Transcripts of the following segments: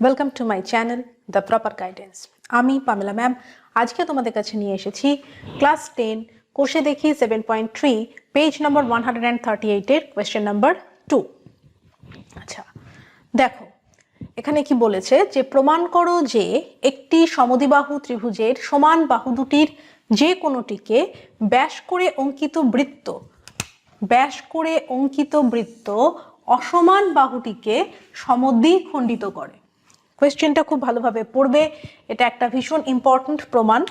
Welcome to my channel the proper guidance. আমি Pamela ma'am আজকে তোমাদের কাছে নিয়ে এসেছি ক্লাস 10 কোষে দেখি 7.3 পেজ নম্বর 138 এর কোয়েশ্চেন নাম্বার 2। আচ্ছা দেখো এখানে কি বলেছে যে প্রমাণ করো যে একটি সমদ্বিবাহু ত্রিভুজের সমান বাহু দুটির যে কোনোটিকে ব্যাস করে অঙ্কিত বৃত্ত অসমান বাহুটিকে সমদ্বিখণ্ডিত করে। কোয়েশ্চেনটা খুব ভালোভাবে পড়বে, এটা একটা ভীষণ ইম্পর্ট্যান্ট প্রমাণ।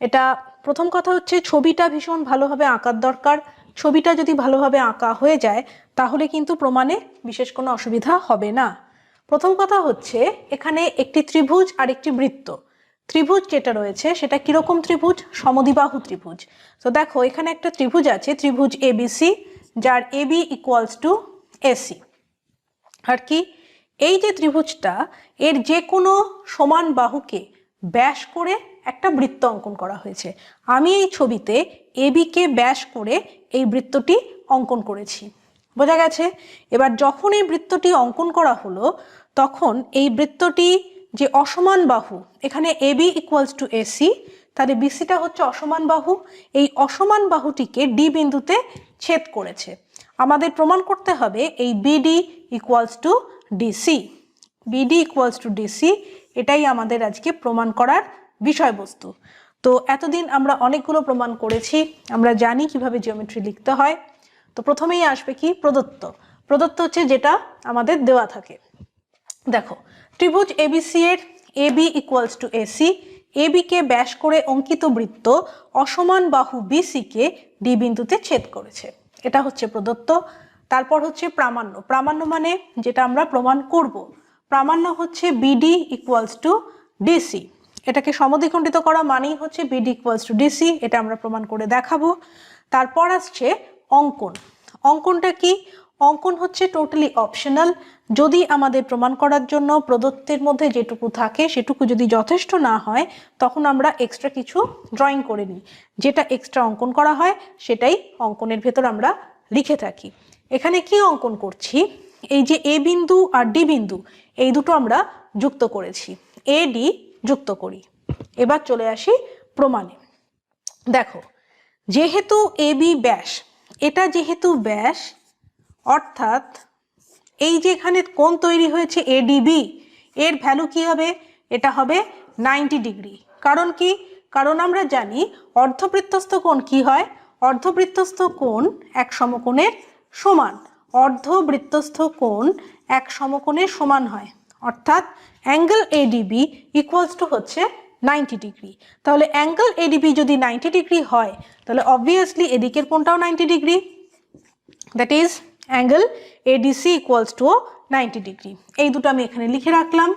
এটা প্রথম কথা হচ্ছে ছবিটা ভীষণ ভালোভাবে আঁকার দরকার। ছবিটা যদি ভালোভাবে আঁকা হয়ে যায় তাহলে কিন্তু প্রমাণে বিশেষ কোনো অসুবিধা হবে না। প্রথম কথা হচ্ছে এখানে একটি ত্রিভুজ আর একটি বৃত্ত। ত্রিভুজ যেটা রয়েছে সেটা কিরকম ত্রিভুজ? সমদ্বিবাহু ত্রিভুজ। তো দেখো এখানে একটা ত্রিভুজ আছে, ত্রিভুজ এবিসি, যার এবি ইকুয়ালস টু এসি। আর কি এই যে ত্রিভুজটা এর যে কোনো সমান বাহুকে ব্যাস করে একটা বৃত্ত অঙ্কন করা হয়েছে। আমি এই ছবিতে এবি কে ব্যাস করে এই বৃত্তটি অঙ্কন করেছি, বোঝা গেছে? এবার যখন এই বৃত্তটি অঙ্কন করা হলো তখন এই বৃত্তটি যে অসমান বাহু, এখানে এবি ইকুয়ালস টু এসি, তাহলে বিসিটা হচ্ছে অসমান বাহু, এই অসমান বাহুটিকে ডি বিন্দুতে ছেদ করেছে। আমাদের প্রমাণ করতে হবে এই BD equals to DC. BD equals to DC, এটাই আমাদের আজকে প্রমাণ করার বিষয়বস্তু। তো এতদিন আমরা অনেকগুলো প্রমাণ করেছি, আমরা জানি কিভাবে জিওমেট্রি লিখতে হয়। তো প্রথমেই আসবে কি? প্রদত্ত। প্রদত্ত হচ্ছে যেটা আমাদের দেওয়া থাকে। দেখো ত্রিভুজ এবিসি এর AB equals to AC, AB কে ব্যাস করে অঙ্কিত বৃত্ত অসমান বাহু বিসি কে ডি বিন্দুতে ছেদ করেছে, এটা হচ্ছে প্রদত্ত। তারপর হচ্ছে প্রামাণ্য। প্রামাণ্য মানে যেটা আমরা প্রমাণ করব। প্রামাণ্য হচ্ছে বিডি ইকুয়ালস টু ডিসি, এটাকে সমদ্বিখণ্ডিত করা মানেই হচ্ছে বিডি ইকুয়ালস টু ডিসি, এটা আমরা প্রমাণ করে দেখাবো। তারপর আসছে অঙ্কন। অঙ্কনটা কি? অঙ্কন হচ্ছে টোটালি অপশনাল। যদি আমাদের প্রমাণ করার জন্য প্রদত্তের মধ্যে যেটুকু থাকে সেটুকু যদি যথেষ্ট না হয় তখন আমরা এক্সট্রা কিছু ড্রয়িং করে নিই, যেটা এক্সট্রা অঙ্কন করা হয় সেটাই অঙ্কনের ভেতর আমরা লিখে থাকি। এখানে কি অঙ্কন করছি? এই যে এ বিন্দু আর ডি বিন্দু, এই দুটো আমরা যুক্ত করেছি, এ ডি যুক্ত করি। এবার চলে আসি প্রমাণে। দেখো যেহেতু এ বি ব্যাস, এটা যেহেতু ব্যাস অর্থাৎ এই যে এখানে কোণ তৈরি হয়েছে এডিবি, এর ভ্যালু কি হবে? এটা হবে 90 ডিগ্রি। কারণ কি? কারণ আমরা জানি অর্ধবৃত্তস্থ কোণ কি হয়? অর্ধবৃত্তস্থ কোণ এক সমকোণের সমান। অর্ধবৃত্তস্থ কোণ এক সমকোণের সমান হয়, অর্থাৎ অ্যাঙ্গেল এডিবি ইকুয়ালস টু হচ্ছে 90 ডিগ্রি। তাহলে অ্যাঙ্গেল এডিবি যদি 90 ডিগ্রি হয় তাহলে অবভিয়াসলি এদিকের কোণটাও 90 degree, that is angle ADC equals to 90 degree. এই দুটো আমি এখানে লিখে রাখলাম।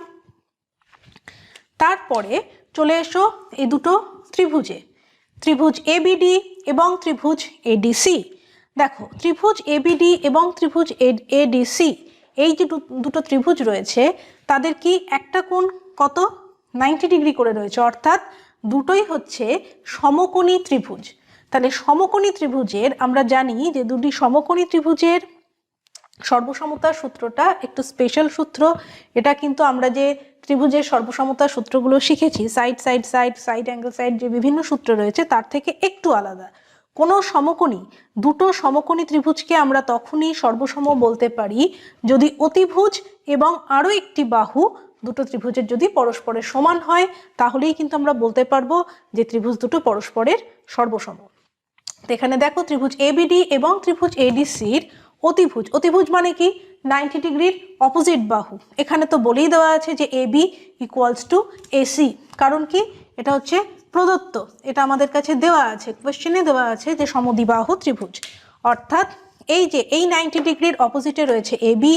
তারপরে চলে এসো এই দুটো ত্রিভুজে, ত্রিভুজ এবিডি এবং ত্রিভুজ এডিসি। দেখো ত্রিভুজ এবিডি এবং ত্রিভুজ এডিসি, এই যে দুটো ত্রিভুজ রয়েছে তাদের কি একটা কোণ কত? 90 ডিগ্রি করে রয়েছে, অর্থাৎ দুটোই হচ্ছে সমকোণী ত্রিভুজ। তাহলে সমকোণী ত্রিভুজের আমরা জানি যে দুটি সমকোণী ত্রিভুজের সর্বসমতার সূত্রটা একটু স্পেশাল সূত্র। এটা কিন্তু আমরা যে ত্রিভুজের সর্বসমতার সূত্রগুলো শিখেছি, side side side, side angle side, যে বিভিন্ন সূত্র রয়েছে তার থেকে একটু আলাদা। কোনো সমকোণী, দুটো সমকোণী ত্রিভুজকে আমরা তখনই সর্বসম বলতে পারি যদি অতিভুজ এবং আরও একটি বাহু দুটো ত্রিভুজের যদি পরস্পরের সমান হয়, তাহলেই কিন্তু আমরা বলতে পারবো যে ত্রিভুজ দুটো পরস্পরের সর্বসম। তো এখানে দেখো ত্রিভুজ এবিডি এবং ত্রিভুজ এডিসির অতিভুজ। অতিভুজ মানে কি? 90 ডিগ্রির অপোজিট বাহু। এখানে তো বলেই দেওয়া আছে যে এবি ইকুয়ালস টু এসি। কারণ কি? এটা হচ্ছে প্রদত্ত, এটা আমাদের কাছে দেওয়া আছে, কোয়েশ্চেনে দেওয়া আছে যে সমদ্বিবাহু ত্রিভুজ। অর্থাৎ এই যে এই 90 ডিগ্রির অপোজিটে রয়েছে এবি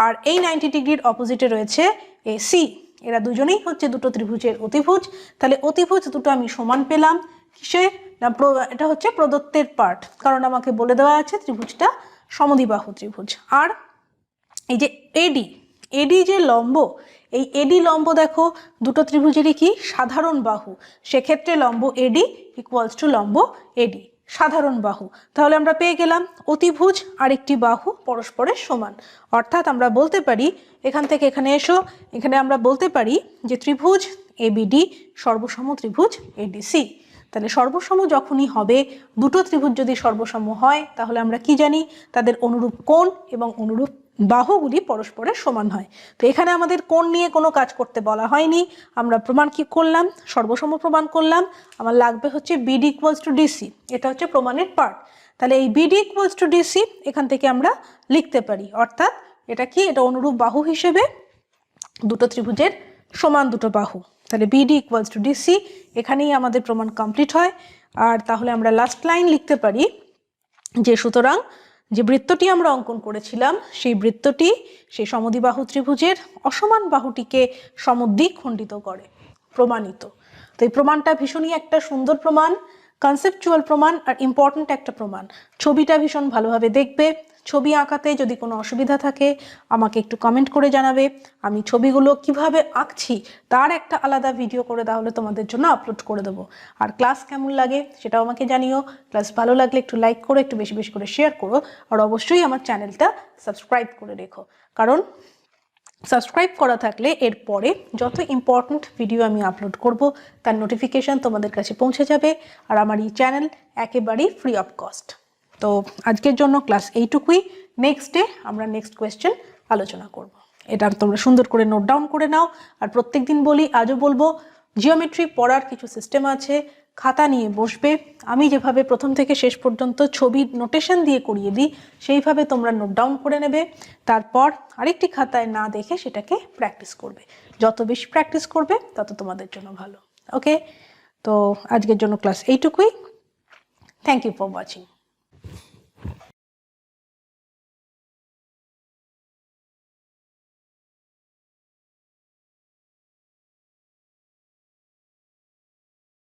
আর এই 90 ডিগ্রির অপোজিটে রয়েছে এসি, এরা দুজনেই হচ্ছে দুটো ত্রিভুজের অতিভুজ। তাহলে অতিভুজ দুটো আমি সমান পেলাম। কিসে? না, এটা হচ্ছে প্রদত্তের পার্ট, কারণ আমাকে বলে দেওয়া আছে ত্রিভুজটা সমদ্বিবাহু ত্রিভুজ। আর এই যে এডি, এডি যে লম্ব, এই এডি লম্ব দেখো দুটো ত্রিভুজেরই কি সাধারণ বাহু, সেক্ষেত্রে লম্ব এডি ইকুয়ালস টু লম্ব এডি। সাধারণ বাহু। তাহলে আমরা পেয়ে গেলাম অতিভুজ আর একটি বাহু পরস্পরের সমান। অর্থাৎ আমরা বলতে পারি, এখান থেকে এখানে এসো, এখানে আমরা বলতে পারি যে ত্রিভুজ এবিডি সর্বসম ত্রিভুজ এডিসি। তাহলে সর্বসম যখনই হবে, দুটো ত্রিভুজ যদি সর্বসম হয়, তাহলে আমরা কি জানি, তাদের অনুরূপ কোণ এবং অনুরূপ বাহুগুলি পরস্পরের সমান হয়। তো এখানে আমাদের কোণ নিয়ে কোনো কাজ করতে বলা হয়নি, আমরা প্রমাণ কি করলাম, সর্বসম প্রমাণ করলাম। আমার লাগবে হচ্ছে বিডি ইকুয়ালস টু ডিসি, এটা হচ্ছে প্রমাণের পার্ট। তাহলে এই বিডি ইকুয়ালস টু ডিসি এখান থেকে আমরা লিখতে পারি, অর্থাৎ এটা কি, এটা অনুরূপ বাহু হিসেবে দুটো ত্রিভুজের সমান দুটো বাহু। তাহলে বিডি ইকুয়ালস টু ডিসি, এখানেই আমাদের প্রমাণ কমপ্লিট হয়। আর তাহলে আমরা লাস্ট লাইন লিখতে পারি যে সুতরাং যে বৃত্তটি আমরা অঙ্কন করেছিলাম, সেই বৃত্তটি সেই সমদ্বিবাহু ত্রিভুজের অসমান বাহুটিকে সমদ্বিখণ্ডিত করে। প্রমাণিত। তো এই প্রমাণটা ভীষণই একটা সুন্দর প্রমাণ, কনসেপচুয়াল প্রমাণ আর ইম্পর্ট্যান্ট একটা প্রমাণ। ছবিটা ভীষণ ভালোভাবে দেখবে। ছবি আঁকাতে যদি কোনো অসুবিধা থাকে আমাকে একটু কমেন্ট করে জানাবে। আমি ছবিগুলো কিভাবে আঁকছি তার একটা আলাদা ভিডিও করে তাহলে তোমাদের জন্য আপলোড করে দেবো। আর ক্লাস কেমন লাগে সেটাও আমাকে জানিও। ক্লাস ভালো লাগলে একটু লাইক করো, একটু বেশি বেশি করে শেয়ার করো, আর অবশ্যই আমার চ্যানেলটা সাবস্ক্রাইব করে রেখো। কারণ সাবস্ক্রাইব করা থাকলে এরপরে যত ইম্পর্ট্যান্ট ভিডিও আমি আপলোড করব তার নোটিফিকেশান তোমাদের কাছে পৌঁছে যাবে। আর আমার এই চ্যানেল একেবারেই ফ্রি অফ কস্ট। তো আজকের জন্য ক্লাস এইটুকুই। নেক্সট ডে আমরা নেক্সট কোয়েশ্চেন আলোচনা করব। এটা তোমরা সুন্দর করে নোট ডাউন করে নাও। আর প্রত্যেক দিন বলি, আজও বলবো, জিওমেট্রি পড়ার কিছু সিস্টেম আছে, খাতা নিয়ে বসবে। আমি যেভাবে প্রথম থেকে শেষ পর্যন্ত ছবির নোটেশন দিয়ে করিয়ে দিই, সেইভাবে তোমরা নোট ডাউন করে নেবে। তারপর আরেকটি খাতায় না দেখে সেটাকে প্র্যাকটিস করবে। যত বেশি প্র্যাকটিস করবে তত তোমাদের জন্য ভালো। ওকে, তো আজকের জন্য ক্লাস এইটুকুই। Thank you for watching.